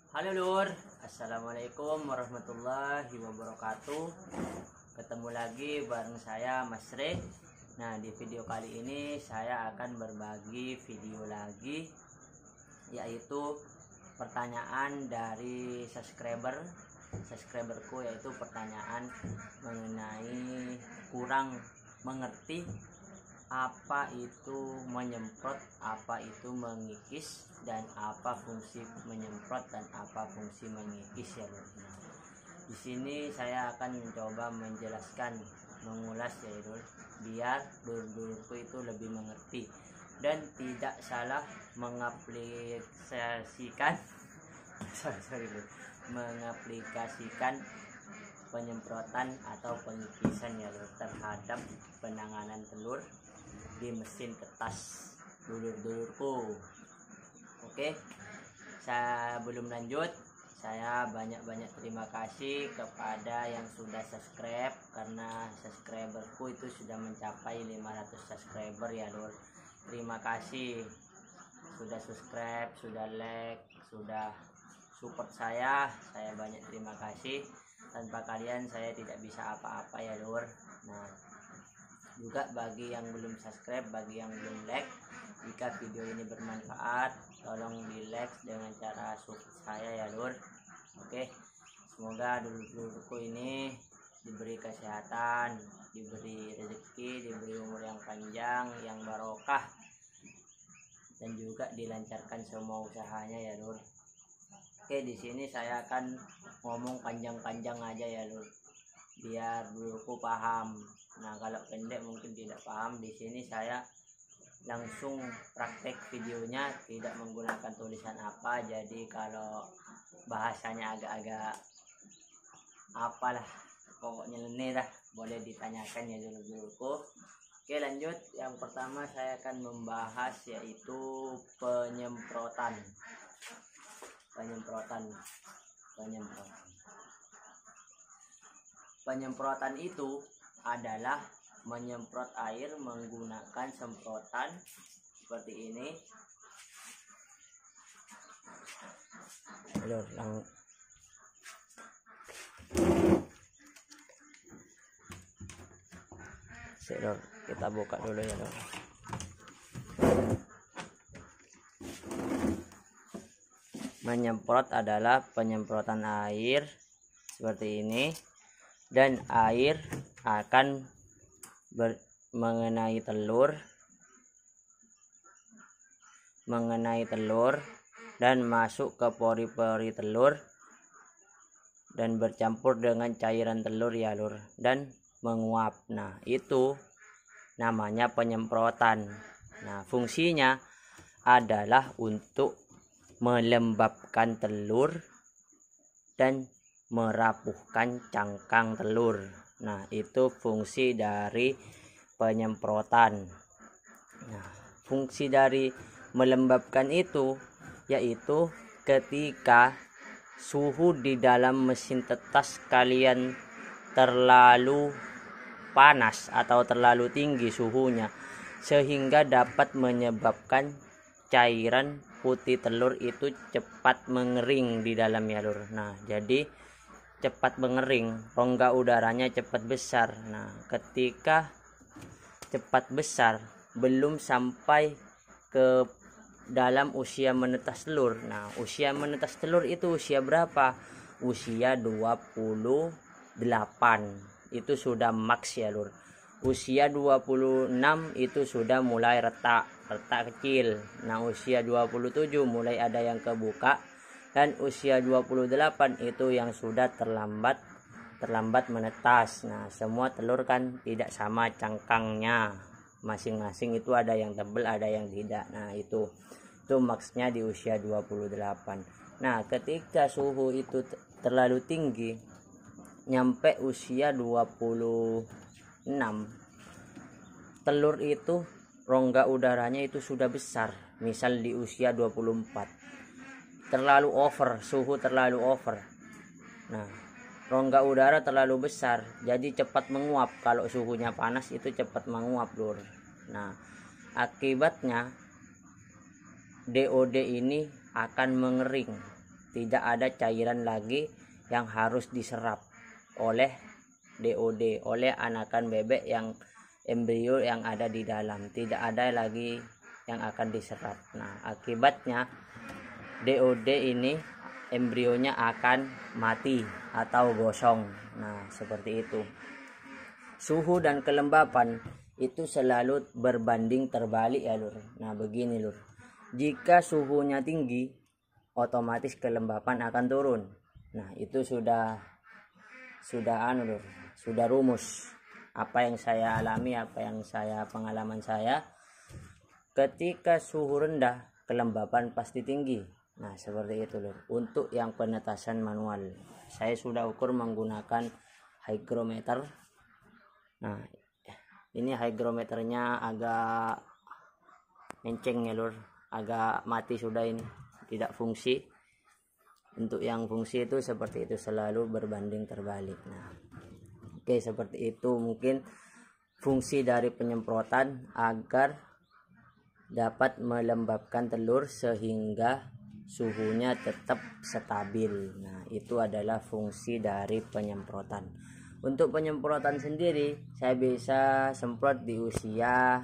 Halo Lur, Assalamualaikum warahmatullahi wabarakatuh. Ketemu lagi bareng saya Mas Re. Nah, di video kali ini saya akan berbagi video lagi, yaitu pertanyaan dari subscriberku, yaitu pertanyaan mengenai kurang mengerti apa itu menyemprot, apa itu mengikis, dan apa fungsi menyemprot dan apa fungsi mengikis ya Lur. Nah, di sini saya akan mencoba menjelaskan, mengulas ya Lur, biar dulurku itu lebih mengerti dan tidak salah mengaplikasikan mengaplikasikan penyemprotan atau pengikisan ya Lur terhadap penanganan telur di mesin ketas dulur-dulurku. Oke, sebelum lanjut, saya banyak-banyak terima kasih kepada yang sudah subscribe, karena subscriberku itu sudah mencapai 500 subscriber ya Lur. Terima kasih sudah subscribe, sudah like, sudah support saya banyak terima kasih. Tanpa kalian saya tidak bisa apa-apa ya Lur. Nah, juga bagi yang belum subscribe, bagi yang belum like, jika video ini bermanfaat, tolong di like dengan cara support saya ya Lur. Oke, semoga dulur-dulurku ini diberi kesehatan, diberi rezeki, diberi umur yang panjang, yang barokah, dan juga dilancarkan semua usahanya ya Lur. Oke, di sini saya akan ngomong panjang-panjang aja ya Lur, biar dulurku paham. Nah, kalau pendek mungkin tidak paham. Di sini saya langsung praktek videonya, tidak menggunakan tulisan apa. Jadi kalau bahasanya agak-agak apalah, pokoknya leneh dah, boleh ditanyakan ya dulurku. Oke, lanjut. Yang pertama saya akan membahas yaitu penyemprotan. Penyemprotan itu adalah menyemprot air menggunakan semprotan seperti ini. Kita buka dulu ya Lor. Menyemprot adalah penyemprotan air seperti ini, dan air akan mengenai telur dan masuk ke pori-pori telur dan bercampur dengan cairan telur ya Lur, dan menguap. Nah, itu namanya penyemprotan. Nah, fungsinya adalah untuk melembabkan telur dan merapuhkan cangkang telur. Nah, itu fungsi dari penyemprotan. Nah, fungsi dari melembabkan itu yaitu ketika suhu di dalam mesin tetas kalian terlalu panas atau terlalu tinggi suhunya, sehingga dapat menyebabkan cairan putih telur itu cepat mengering di dalam ya Lur. Nah, jadi cepat mengering, rongga udaranya cepat besar. Nah, ketika cepat besar, belum sampai ke dalam usia menetas telur. Nah, usia menetas telur itu usia berapa? Usia 28. Itu sudah maks ya Lur. Usia 26 itu sudah mulai retak kecil. Nah, usia 27 mulai ada yang kebuka, dan usia 28 itu yang sudah terlambat menetas. Nah, semua telur kan tidak sama cangkangnya, masing-masing itu ada yang tebal, ada yang tidak. Nah, itu maksnya di usia 28. Nah, ketika suhu itu terlalu tinggi, nyampe usia 26, telur itu rongga udaranya itu sudah besar. Misal di usia 24, terlalu over, suhu terlalu over. Nah, rongga udara terlalu besar, jadi cepat menguap. Kalau suhunya panas itu cepat menguap Lur. Nah, akibatnya DOD ini akan mengering. tidak ada cairan lagi yang harus diserap oleh DOD, oleh anakan bebek yang embrio yang ada di dalam. Tidak ada lagi yang akan diserap. Nah, akibatnya DOD ini embrionya akan mati atau gosong. Nah, seperti itu. Suhu dan kelembapan itu selalu berbanding terbalik ya lur. Nah, begini lur. Jika suhunya tinggi, otomatis kelembapan akan turun. Nah, itu sudah lur, sudah rumus. Apa yang saya alami, apa yang pengalaman saya, ketika suhu rendah, kelembapan pasti tinggi. Nah, seperti itu lur. Untuk yang penetasan manual, saya sudah ukur menggunakan hygrometer. Nah, ini hygrometernya agak menceng ya lur, agak mati sudah, ini tidak fungsi. Untuk yang fungsi itu seperti itu, selalu berbanding terbalik. Nah, oke, seperti itu mungkin fungsi dari penyemprotan agar dapat melembabkan telur sehingga suhunya tetap stabil. Nah, itu adalah fungsi dari penyemprotan. Untuk penyemprotan sendiri, saya bisa semprot di usia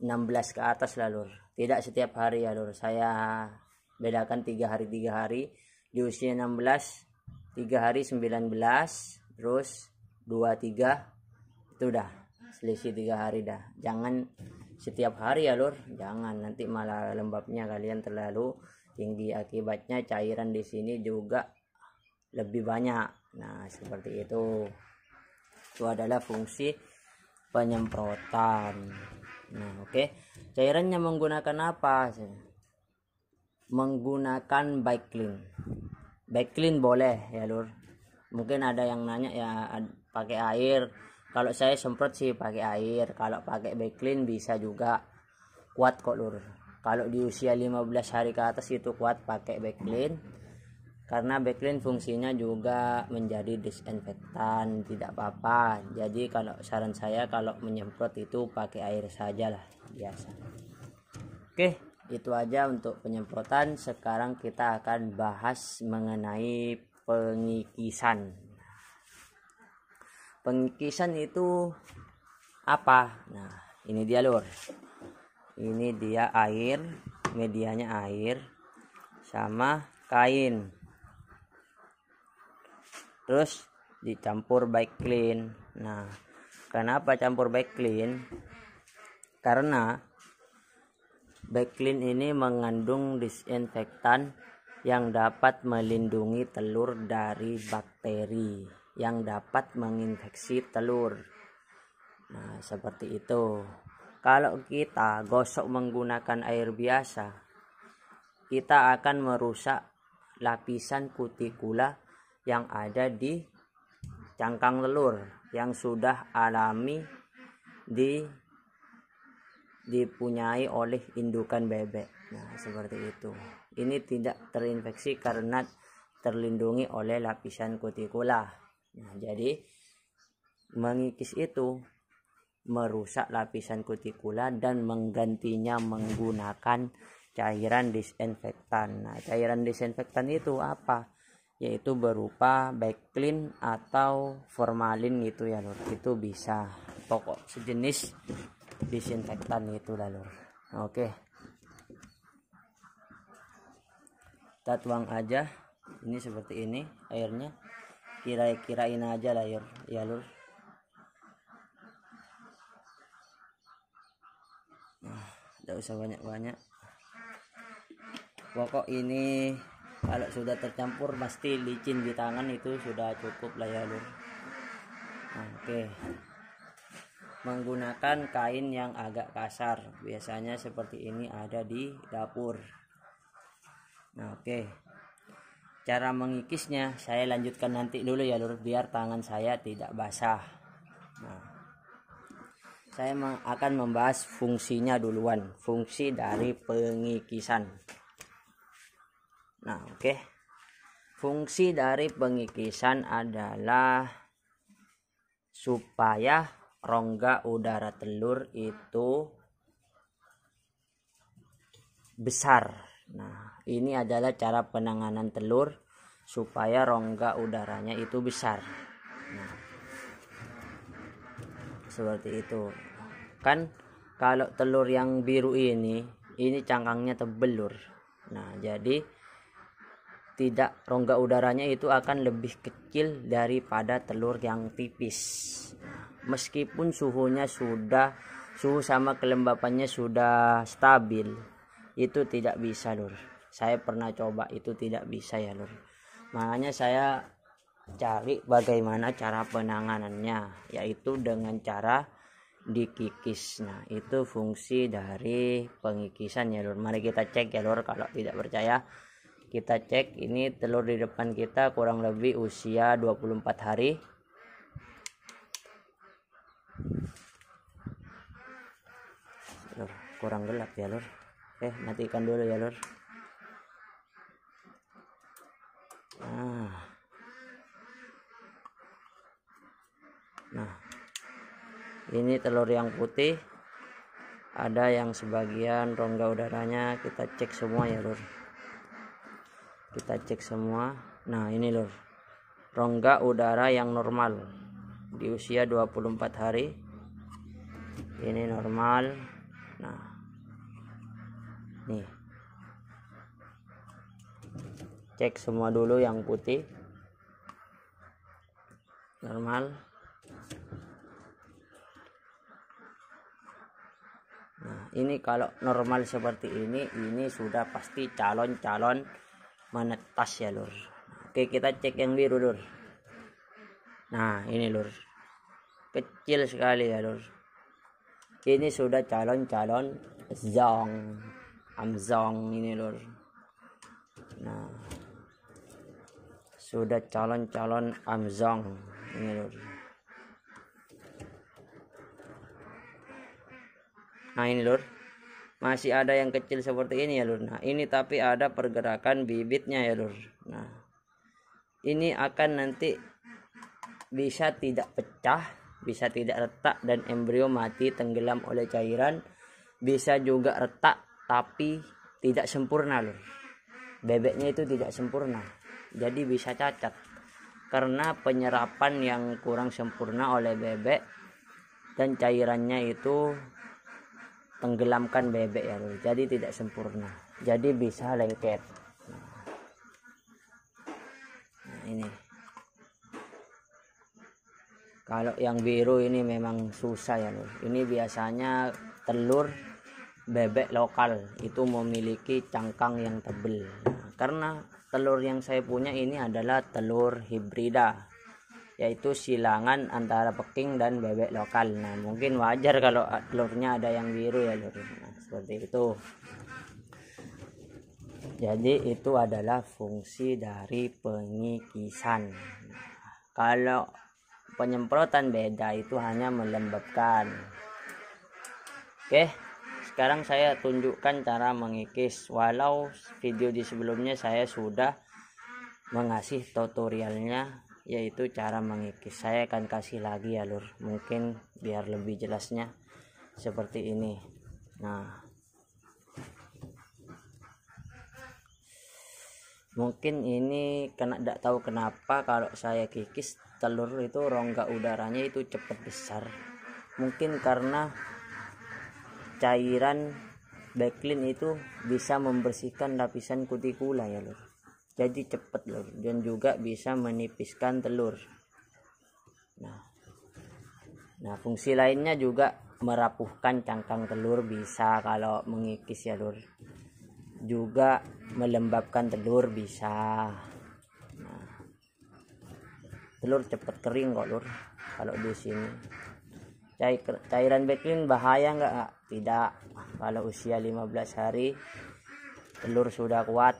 16 ke atas lah lur. Tidak setiap hari ya lur. Saya bedakan 3 hari. Di usia 16, 3 hari 19, terus 23 itu udah selisih 3 hari dah. Jangan setiap hari ya lur. Jangan, nanti malah lembabnya kalian terlalu tinggi, akibatnya cairan di sini juga lebih banyak. Nah, seperti itu. Itu adalah fungsi penyemprotan. Nah, oke. Cairannya menggunakan apa? Menggunakan Backlin. Backlin boleh ya lur. Mungkin ada yang nanya ya pakai air. Kalau saya semprot sih pakai air. Kalau pakai Backlin bisa juga, kuat kok lur. Kalau di usia 15 hari ke atas itu kuat pakai Backlin. Karena Backlin fungsinya juga menjadi disinfektan, tidak apa-apa. Jadi kalau saran saya kalau menyemprot itu pakai air saja lah, biasa. Oke, itu aja untuk penyemprotan. Sekarang kita akan bahas mengenai pengikisan. Pengikisan itu apa? Nah, ini dia lur. Ini dia air, medianya air sama kain. Terus dicampur Backlin. Nah, kenapa campur Backlin? Karena Backlin ini mengandung disinfektan yang dapat melindungi telur dari bakteri yang dapat menginfeksi telur. Nah, seperti itu. Kalau kita gosok menggunakan air biasa, kita akan merusak lapisan kutikula yang ada di cangkang telur yang sudah alami dipunyai oleh indukan bebek. Nah, seperti itu. Ini tidak terinfeksi karena terlindungi oleh lapisan kutikula. Nah, jadi mengikis itu merusak lapisan kutikula dan menggantinya menggunakan cairan disinfektan. Nah, cairan disinfektan itu apa? Yaitu berupa Backlin atau formalin gitu ya lur. Itu bisa, pokok sejenis disinfektan itu lah lur. Oke, kita tuang aja. Ini seperti ini airnya, kira-kirain aja lah ya lur. Tidak usah banyak-banyak, pokok ini kalau sudah tercampur pasti licin di tangan, itu sudah cukup lah ya lur. Oke, menggunakan kain yang agak kasar, biasanya seperti ini ada di dapur. Nah, oke, cara mengikisnya saya lanjutkan nanti dulu ya lur, biar tangan saya tidak basah. Nah, saya akan membahas fungsinya duluan, fungsi dari pengikisan. Nah, oke. Fungsi dari pengikisan adalah supaya rongga udara telur itu besar. Nah, ini adalah cara penanganan telur supaya rongga udaranya itu besar. Nah, seperti itu kan. Kalau telur yang biru ini cangkangnya tebel lur. Nah, jadi tidak, rongga udaranya itu akan lebih kecil daripada telur yang tipis. Meskipun suhu sama kelembapannya sudah stabil, itu tidak bisa lur. Saya pernah coba, itu tidak bisa ya lur. Makanya saya cari bagaimana cara penanganannya, yaitu dengan cara dikikis. Nah, itu fungsi dari pengikisan ya lur. Mari kita cek ya lur. Kalau tidak percaya, kita cek. Ini telur di depan kita kurang lebih usia 24 hari. Lur, kurang gelap ya lur. Oke, matikan dulu ya lur. Nah, ini telur yang putih, ada yang sebagian rongga udaranya kita cek semua ya lur. Kita cek semua. Nah, ini lur, rongga udara yang normal di usia 24 hari. Ini normal. Nah, nih, cek semua dulu yang putih normal. Nah, ini kalau normal seperti ini sudah pasti calon menetas ya lur. Oke, kita cek yang biru lur. Nah, ini lur, kecil sekali ya lur. Ini sudah calon amzong ini lur. Nah, sudah calon amzong ini lur. Nah, ini lur, masih ada yang kecil seperti ini ya lur. Nah, ini tapi ada pergerakan bibitnya ya lur. Nah, ini akan nanti bisa tidak pecah, bisa tidak retak, dan embrio mati tenggelam oleh cairan. Bisa juga retak tapi tidak sempurna lur. Bebeknya itu tidak sempurna, jadi bisa cacat karena penyerapan yang kurang sempurna oleh bebek, dan cairannya itu tenggelamkan bebek ya lur. Jadi tidak sempurna, jadi bisa lengket. Nah, ini kalau yang biru ini memang susah ya lur. Ini biasanya telur bebek lokal itu memiliki cangkang yang tebal. Nah, karena telur yang saya punya ini adalah telur hibrida, yaitu silangan antara peking dan bebek lokal. Nah, mungkin wajar kalau telurnya ada yang biru ya lur. Nah, seperti itu. Jadi itu adalah fungsi dari pengikisan. Kalau penyemprotan beda, itu hanya melembabkan. Oke, sekarang saya tunjukkan cara mengikis. Walau video di sebelumnya saya sudah mengasih tutorialnya, yaitu cara mengikis. Saya akan kasih lagi ya lur, mungkin biar lebih jelasnya seperti ini. Nah, mungkin ini tidak tahu kenapa kalau saya kikis telur itu rongga udaranya itu cepat besar. Mungkin karena cairan backlin itu bisa membersihkan lapisan kutikula ya lur. Jadi cepat lur, dan juga bisa menipiskan telur. Nah, fungsi lainnya juga merapuhkan cangkang telur bisa kalau mengikis ya lur. Juga melembabkan telur bisa. Nah, telur cepat kering kok lur kalau di sini. Cairan backlin bahaya enggak? Tidak. Kalau usia 15 hari telur sudah kuat,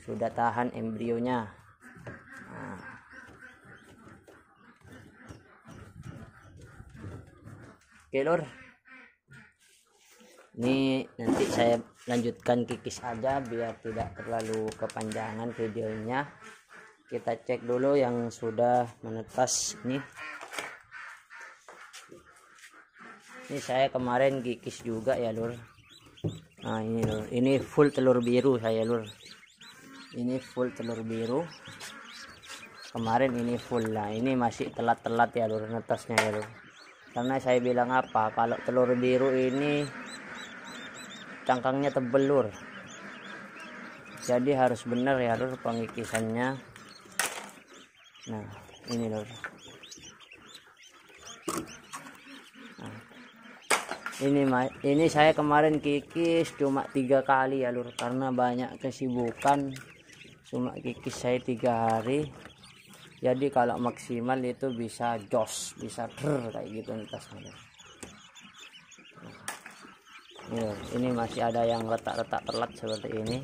sudah tahan embrionya. Nah, oke lur, ini nanti saya lanjutkan kikis aja biar tidak terlalu kepanjangan videonya. Kita cek dulu yang sudah menetas ini. Ini saya kemarin kikis juga ya lur. Nah ini lur, ini full telur biru saya lur, ini full telur biru. Kemarin ini full. Nah ini masih telat-telat ya lur netasnya ya lur, karena saya bilang apa, kalau telur biru ini cangkangnya tebel lur, jadi harus benar ya lur pengikisannya. Nah ini lur, nah, ini saya kemarin kikis cuma 3 kali ya lur, karena banyak kesibukan, cuma kikis saya 3 hari. Jadi kalau maksimal itu bisa jos, bisa kayak gitu entasnya. Ini masih ada yang retak-retak telat seperti ini.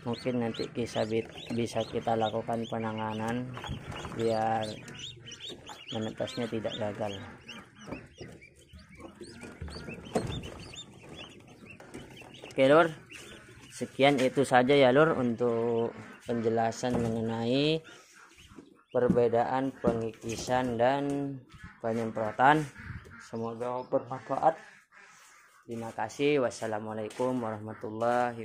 Mungkin nanti bisa kita lakukan penanganan biar menetasnya tidak gagal. Oke lur, sekian itu saja ya lur untuk penjelasan mengenai perbedaan pengikisan dan penyemprotan. Semoga bermanfaat. Terima kasih. Wassalamualaikum warahmatullahi wabarakatuh.